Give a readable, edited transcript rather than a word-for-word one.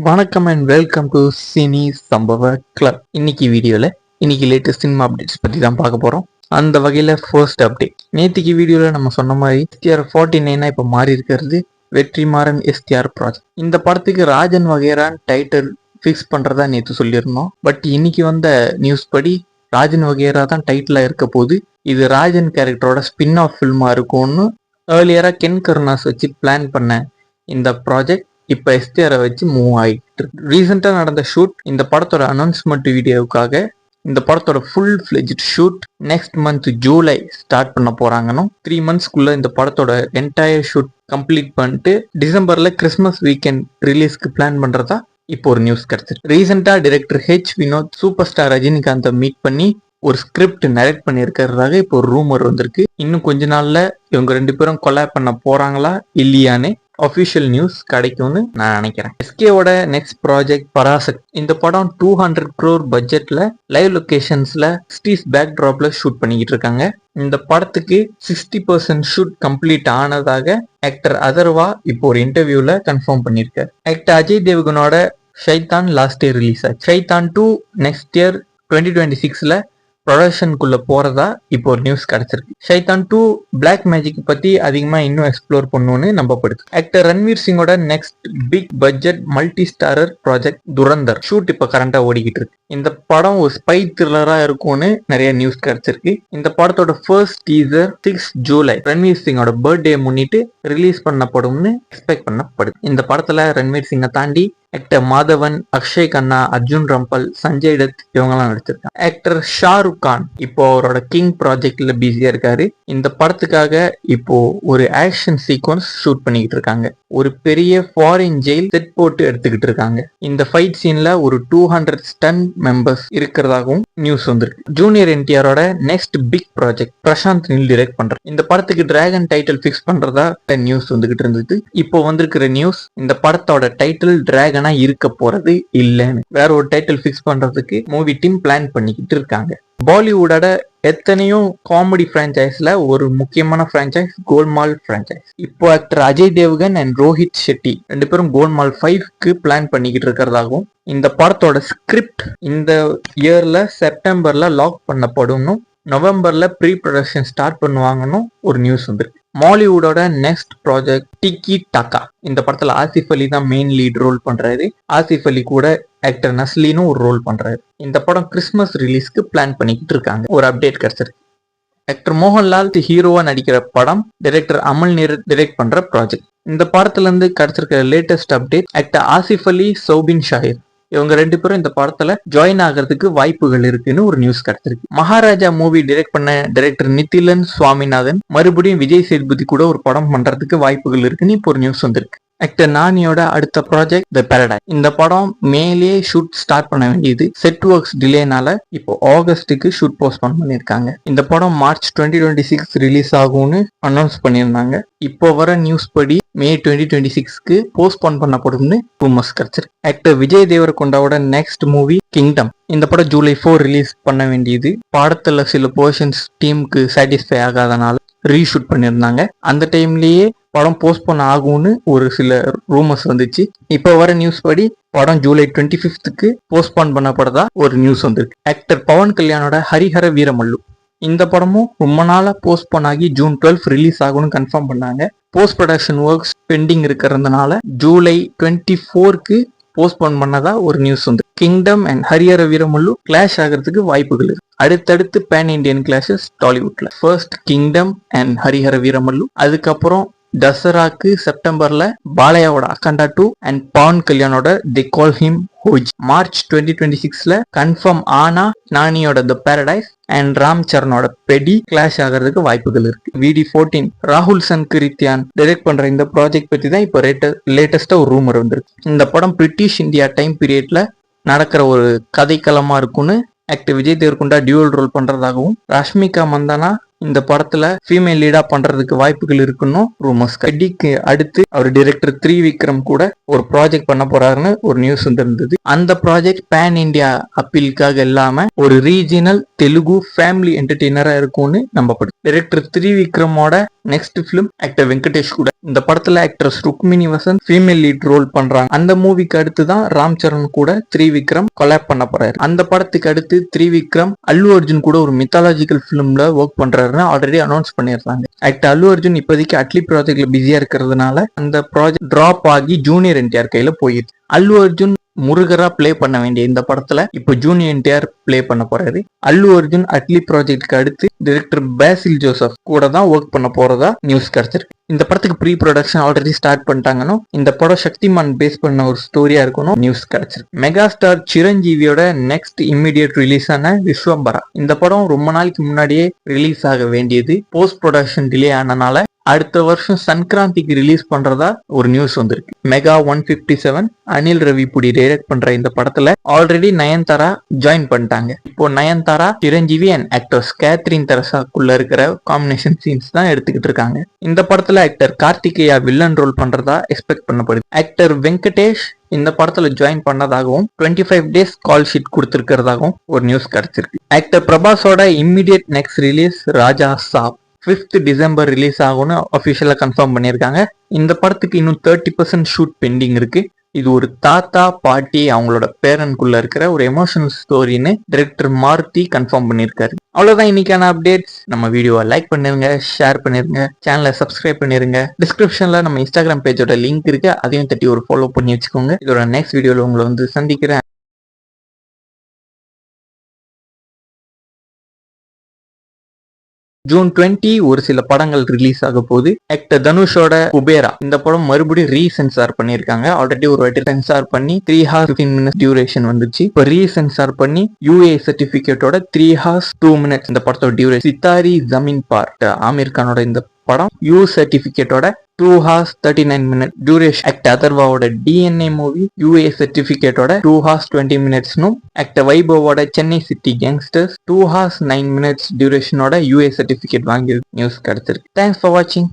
வணக்கம் and welcome to cine சம்பவ club. இன்னைக்கு வீடியோல லேட்டஸ்ட் சினிமா அப்டேட்ஸ் பத்தி தான் பார்க்க போறோம். அந்த வகையில ஃபர்ஸ்ட் அப்டேட், நேத்திக்கு வீடியோல நம்ம சொன்ன மாதிரி STR 49 இப்ப மாறி இருக்கிறது வெற்றிமாறன் STR ப்ராஜெக்ட். இந்த படத்துக்கு ராஜன் வகைரான் டைட்டில் ஃபிக்ஸ் பண்றதா நேற்று சொல்லியிருந்தோம். பட் இன்னைக்கு வந்த நியூஸ் படி ராஜன் வகைரா தான் டைட்டிலா இருக்க போது. இது ராஜன் கேரக்டரோட ஸ்பின் ஆஃப் ஃபில்மா இருக்கும்னு ஏர்லியரா கென் கருணாஸ் வச்சு பிளான் பண்ண இந்த ப்ராஜெக்ட் இப்ப STR வச்சு மூவ் ஆகிட்டு இருக்கு. ரீசெண்டா நடந்த ஷூட், இந்த படத்தோட அனௌன்ஸ்மெண்ட் வீடியோவுக்காக இந்த படத்தோட full fledged shoot next month July start பண்ண போறாங்கன்னு 3 monthsக்குள்ள இந்த படத்தோட என்டையர் ஷூட் கம்ப்ளீட் பண்ணிட்டு டிசம்பர்ல கிறிஸ்மஸ் வீக்கெண்ட் ரிலீஸ்க்கு பிளான் பண்றதா இப்போ ஒரு நியூஸ் கிடைச்சிருக்கு. ரீசெண்டா டைரக்டர் வினோத் சூப்பர் ஸ்டார் ரஜினிகாந்தை மீட் பண்ணி ஒரு ஸ்கிரிப்ட் நரேட் பண்ணியிருக்கிறதாக இப்போ ஒரு ரூமர் வந்திருக்கு. இன்னும் கொஞ்ச நாள்ல இவங்க 2 பேரும் கொலாப் பண்ண போறாங்களா இல்லையான்னு அஃபிஷியல் நியூஸ் கிடைக்கும்னு நான் நினைக்கிறேன். SKவோட நெக்ஸ்ட் ப்ராஜெக்ட் பராசக்தி. இந்த படம் 200 crore பட்ஜெட்ல லைவ் லொகேஷன்ஸ்ல 60s பேக் டிராப்ல ஷூட் பண்ணிக்கிட்டு இருக்காங்க. இந்த படத்துக்கு 60% ஷூட் கம்ப்ளீட் ஆனதாக ஆக்டர் அதர்வா இப்போ ஒரு இன்டர்வியூல கன்ஃபார்ம் பண்ணியிருக்காரு. ஆக்டர் அஜய் தேவ்கனோட ஷைத்தான் லாஸ்ட் இயர் ரிலீஸ் ஆச்சு. ஷைத்தான் 2 நெக்ஸ்ட் இயர் 2026ல ப்ரொடக்ஷனுக்குள்ள போறதா இப்போ ஒரு நியூஸ் கிடைச்சிருக்கு. ஷைத்தான் 2 பிளாக் மேஜிக் பத்தி அதிகமா இன்னும் எக்ஸ்ப்ளோர் பண்ணுன்னு நம்பப்படுது. ஆக்டர் ரன்வீர் சிங்கோட next big budget multi starrer project Dhurandhar shoot இப்ப கரண்டா ஓடிக்கிட்டு இருக்கு. இந்த படம் ஒரு ஸ்பை த்ரில்லரா இருக்கும்னு நிறைய நியூஸ் கிடைச்சிருக்கு. இந்த படத்தோட ஃபர்ஸ்ட் டீசர் 6 ஜூலை ரன்வீர் சிங்கோட பர்த்டே முன்னிட்டு ரிலீஸ் பண்ணப்படும்னு எக்ஸ்பெக்ட் பண்ணப்படுது. இந்த படத்துல ரன்வீர் சிங்கை தாண்டி ஆக்டர் மாதவன், அக்ஷய் கண்ணா, அர்ஜுன் ரம்பல், சஞ்சய் தத் இவங்கெல்லாம் நடிச்சிருக்காங்க. ஆக்டர் ஷாருக் கான் இப்போ அவரோட கிங் ப்ராஜெக்ட்ல பிஸியா இருக்காரு. இந்த படத்துக்காக இப்போ ஒரு ஆக்ஷன் சீக்வன்ஸ் ஷூட் பண்ணிக்கிட்டு இருக்காங்க. ஒரு பெரிய ஃபாரின் ஜெயில் செட் போட்டு எடுத்துக்கிட்டு இருக்காங்க. இந்த ஃபைட் சீன்ல ஒரு 200 ஸ்டன் மெம்பர்ஸ் இருக்கிறதாகவும் நியூஸ் வந்திருக்கு. ஜூனியர் NTRோட next big project Prashanth Neel direct பண்றாரு. இந்த படத்துக்கு டிராகன் டைட்டில் ஃபிக்ஸ் பண்றதா நியூஸ் வந்துகிட்டு இருந்தது. இப்போ வந்திருக்கிற நியூஸ், இந்த படத்தோட டைட்டில் டிராகன் இருக்க போறது இல்லன்னு வேற ஒரு டைட்டில் ஃபிக்ஸ் பண்றதுக்கு மூவி டீம் பிளான் பண்ணிக்கிட்டு இருக்காங்க. பாலிவுட்டோட எத்தனையோ காமெடி பிரான்சைஸ்ல ஒரு முக்கியமான பிரான்சைஸ் கோல்மால் பிரான்சைஸ். இப்போ ஆக்டர் அஜய் தேவ்கன் அண்ட் ரோஹித் ஷெட்டி 2 பேரும் கோல்மால் 5க்கு பிளான் பண்ணிக்கிட்டு இருக்கிறதாகவும், இந்த படத்தோட ஸ்கிரிப்ட் இந்த இயர்ல செப்டம்பர்ல லாக் பண்ணப்படும், நவம்பர்ல ப்ரீ ப்ரொடக்ஷன் ஸ்டார்ட் பண்ணுவாங்கன்னு ஒரு நியூஸ் வந்துருக்கு. மாலிவுட்டோட நெக்ஸ்ட் ப்ராஜெக்ட் டிக்கி டாக்கா. இந்த படத்துல ஆசிஃப் அலி தான் மெயின் லீட் ரோல் பண்றாரு. ஆசிஃப் அலி கூட ஆக்டர் நஸ்லினும் ஒரு ரோல் பண்றாரு. இந்த படம் கிறிஸ்மஸ் ரிலீஸ்க்கு பிளான் பண்ணிக்கிட்டு இருக்காங்க. ஒரு அப்டேட் கிடைச்சிருக்கு. ஆக்டர் மோகன்லால் ஹீரோவா நடிக்கிற படம் டைரக்டர் அமல் நீர் டைரக்ட் பண்ற ப்ராஜெக்ட். இந்த படத்துல இருந்து கிடைச்சிருக்கிற latest update, actor Asif Ali, Soubin Shahir இவங்க 2 பேரும் இந்த படத்துல ஜாயின் ஆகிறதுக்கு வாய்ப்புகள் இருக்குன்னு ஒரு நியூஸ் கிடைச்சிருக்கு. மகாராஜா மூவி டைரக்ட் பண்ண டைரக்டர் நிதிலன் சுவாமிநாதன் மறுபடியும் விஜய் சேதுபதி கூட ஒரு படம் பண்றதுக்கு வாய்ப்புகள் இருக்குன்னு இப்போ ஒரு நியூஸ் வந்திருக்கு. ஆக்டர் நானியோட அடுத்த ப்ராஜெக்ட் தி பாரடைஸ். இந்த படம் மேலே ஷூட் ஸ்டார்ட் பண்ண வேண்டியது செட் ஒர்க்ஸ் டிலேனால இப்போ ஆகஸ்டுக்கு ஷூட் போஸ்ட்போன் பண்ணிருக்காங்க. இந்த படம் மார்ச் 2026 ரிலீஸ் ஆகும்னு அனௌன்ஸ் பண்ணியிருந்தாங்க. இப்போ வர நியூஸ் படி மே 2026க்கு போஸ்ட்போன் பண்ணப்படும்னு ரூமர்ஸ் கிடைச்சிருக்கு. ஆக்டர் விஜய் தேவரகொண்டாவோட நெக்ஸ்ட் மூவி கிங்டம். இந்த படம் ஜூலை 4 ரிலீஸ் பண்ண வேண்டியது. படத்துல சில போர்ஷன்ஸ் டீமுக்கு சாட்டிஸ்ஃபை ஆகாதனால ரீஷூட் பண்ணியிருந்தாங்க. அந்த டைம்லயே படம் போஸ்ட்போன் ஆகும்னு ஒரு சில ரூமர்ஸ் வந்துச்சு. இப்போ வர நியூஸ் படி படம் ஜூலை 25க்கு போஸ்ட்போன் பண்ணப்படுறதா ஒரு நியூஸ் வந்திருக்கு. ஆக்டர் பவன் கல்யாணோட ஹரிஹர வீரமல்லு. இந்த படமும் ரொம்ப நாளா போஸ்ட்போன் ஆகி ஜூன் 12 ரிலீஸ் ஆகும்னு கன்ஃபார்ம் பண்ணாங்க. போஸ்ட் ப்ரொடக்ஷன் ஒர்க்ஸ் பெண்டிங் இருக்கிறதுனால ஜூலை 24க்கு போஸ்ட்போன் பண்ணதா ஒரு நியூஸ் வந்து. Kingdom and Harihara Veeramallu clash ஆகிறதுக்கு வாய்ப்புகள் இருக்கு. அடுத்தடுத்து பேன் இண்டியன் கிளாஷஸ் டாலிவுட்ல. First Kingdom and Harihara Veeramallu, அதுக்கப்புறம் தசராக்கு செப்டம்பர்ல பாலையாவோட அகண்டா 2 அண்ட் பவன் கல்யாணோட they call him OG. March 2026ல கன்ஃபார்ம் ஆனா நானியோட தி பாரடைஸ் அண்ட் ராம் சரணோட பெடி கிளாஷ் ஆகிறதுக்கு வாய்ப்புகள் இருக்கு. VD14 ராகுல் சன்கிரித்யான் டைரக்ட் பண்ற இந்த ப்ராஜெக்ட் பத்தி தான் இப்போ லேட்டஸ்டா ஒரு ரூமர் வந்திருக்கு. இந்த படம் பிரிட்டிஷ் இந்தியா டைம் பீரியட்ல நடக்கிற ஒரு கதைக்களமா இருக்கும்னு actor Vijay Deverakonda dual role பண்றதாகவும், ரஷ்மிகா மந்தானா இந்த படத்துல ஃபீமேல் லீடா பண்றதுக்கு வாய்ப்புகள் இருக்குன்னு ரூமர்ஸ். கெட்டிக்கு அடுத்து அவர் டைரக்டர் 3 விக்ரம் கூட ஒரு ப்ராஜெக்ட் பண்ண போறாருன்னு ஒரு நியூஸ் இருந்தது. அந்த ப்ராஜெக்ட் பேன் இந்தியா அப்பீலுக்காக இல்லாம ஒரு ரீஜினல் தெலுங்கு ஃபேமிலி என்டர்டெய்னரா இருக்கும்னு நம்பப்படுது. டைரக்டர் திரிவிக்ரமோட நெக்ஸ்ட் பிலிம் ஆக்டர் வெங்கடேஷ் கூட. இந்த படத்துல actress Rukmini Vasanth female lead role பண்றாங்க. அந்த மூவிக்கு அடுத்து தான் ராம் சரண் கூட திரிவிக்ரம் கொலாப் பண்ண போறாரு. அந்த படத்துக்கு அடுத்து திரிவிக்ரம் அல்லு அர்ஜுன் கூட ஒரு மித்தாலஜிக்கல் பிலிம்ல ஒர்க் பண்றாருன்னு ஆல்ரெடி அனௌன்ஸ் பண்ணிருக்காங்க. ஆக்டர் அல்லு அர்ஜுன் இப்போதைக்கு அட்லி ப்ராஜெக்ட்ல பிஸியா இருக்கிறதுனால அந்த ப்ராஜெக்ட் டிராப் ஆகி ஜூனியர் என்டிஆர் கையில போயிடுச்சு. அல்லு அர்ஜுன் முருகரா பிளே பண்ண வேண்டிய இந்த படத்துல இப்போ ஜூனியர் என்டிஆர் பிளே பண்ண போறாரு. அல்லு அர்ஜுன் அட்லி ப்ராஜெக்ட்க்கு அடுத்து டைரக்டர் பேசில் ஜோசப் கூட தான் ஒர்க் பண்ண போறதா நியூஸ் கிடைச்சிருக்கு. இந்த படத்துக்கு ப்ரீ ப்ரொடக்ஷன் ஆல்ரெடி ஸ்டார்ட் பண்ணிட்டாங்கன்னு, இந்த படம் சக்திமான் பேஸ் பண்ண ஒரு ஸ்டோரியா இருக்கணும் நியூஸ் கிடைச்சிருக்கு. மெகா ஸ்டார் சிரஞ்சீவியோட நெக்ஸ்ட் இம்மிடியட் ரிலீஸ் ஆன விஸ்வம்பரா. இந்த படம் ரொம்ப நாளைக்கு முன்னாடியே ரிலீஸ் ஆக வேண்டியது போஸ்ட் ப்ரொடக்ஷன் டிலே ஆனனால அடுத்த வருஷம் சன்கிராந்திக்கு ரிலீஸ் பண்றதா ஒரு நியூஸ் வந்திருக்கு. மெகா 157 அனில் ரவிபுடி டைரக்ட் பண்ற இந்த படத்துல ஆல்ரெடி நயன்தாரா ஜாயின் பண்ணிட்டாங்க. இப்போ Nayanthara, Chiranjeevi and actors Catherine தெரசாக்குள்ள இருக்கிற காம்பினேஷன் சீன்ஸ் தான் எடுத்துக்கிட்டு இருக்காங்க. இந்த படத்துல ஆக்டர் கார்த்திகேயா வில்லன் ரோல் பண்றதா எக்ஸ்பெக்ட் பண்ணப்படுது. ஆக்டர் வெங்கடேஷ் இந்த படத்துல ஜாயின் பண்ணதாகவும் 25 டேஸ் கால் ஷீட் கொடுத்திருக்கிறதாகவும் ஒரு நியூஸ் கிடைச்சிருக்கு. ஆக்டர் பிரபாஸோட immediate next release Raja Saab 5th December release ஆகும்னு அஃபிஷியலா கன்ஃபார்ம் பண்ணியிருக்காங்க. இந்த படத்துக்கு இன்னும் 30% ஷூட் பெண்டிங் இருக்கு. இது ஒரு தாத்தா பாட்டி அவங்களோட பேரனுக்குள்ள இருக்கிற ஒரு எமோஷனல் ஸ்டோரின்னு டைரக்டர் மாருதி கன்ஃபார்ம் பண்ணியிருக்காரு. அவ்வளவுதான் இன்னைக்கான அப்டேட்ஸ். நம்ம வீடியோவை லைக் பண்ணிருங்க, ஷேர் பண்ணிருங்க, சேனலை சப்ஸ்கிரைப் பண்ணிருங்க. டிஸ்கிரிப்ஷன்ல நம்ம இன்ஸ்டாகிராம் பேஜோட லிங்க் இருக்கு, அதையும் தட்டி ஒரு ஃபாலோ பண்ணி வச்சுக்கோங்க. இதோட நெக்ஸ்ட் வீடியோல உங்களை சந்திக்கிறேன். ஜூன் 20 ஒரு சில படங்கள் ரிலீஸ் ஆக போகுது. ஆக்டர் தனுஷோட குபேரா இந்த படம் மறுபடியும் ரீசென்சார் பண்ணிருக்காங்க. ஆல்ரெடி ஒரு வாட்டி சென்சார் பண்ணி 3 hours 15 minutes டியூரேஷன் வந்துச்சு. இப்போ ரீசென்சார் பண்ணி UA சர்டிபிகேட்டோட 3 hours 2 minutes இந்த படத்தோட டியூரேஷன். சித்தாரி ஜமீன் பார்ட் ஆமீர் கானோட இந்த படம் U சர்டிபிகேட்டோட 2 hours 39 minutes டியூரேஷன். ஆக்டர் அதர்வாவோட DNA மூவி UA சர்டிபிகேட்டோட 2 hours 20 minutes. ஆக்டர் வைபவோட Chennai city gangsters 2 hours 9 minutes டியூரேஷனோட UA சர்டிபிகேட் வாங்கி நியூஸ் கிடைச்சிருக்கு. தேங்க்ஸ் ஃபார் வாட்சிங்.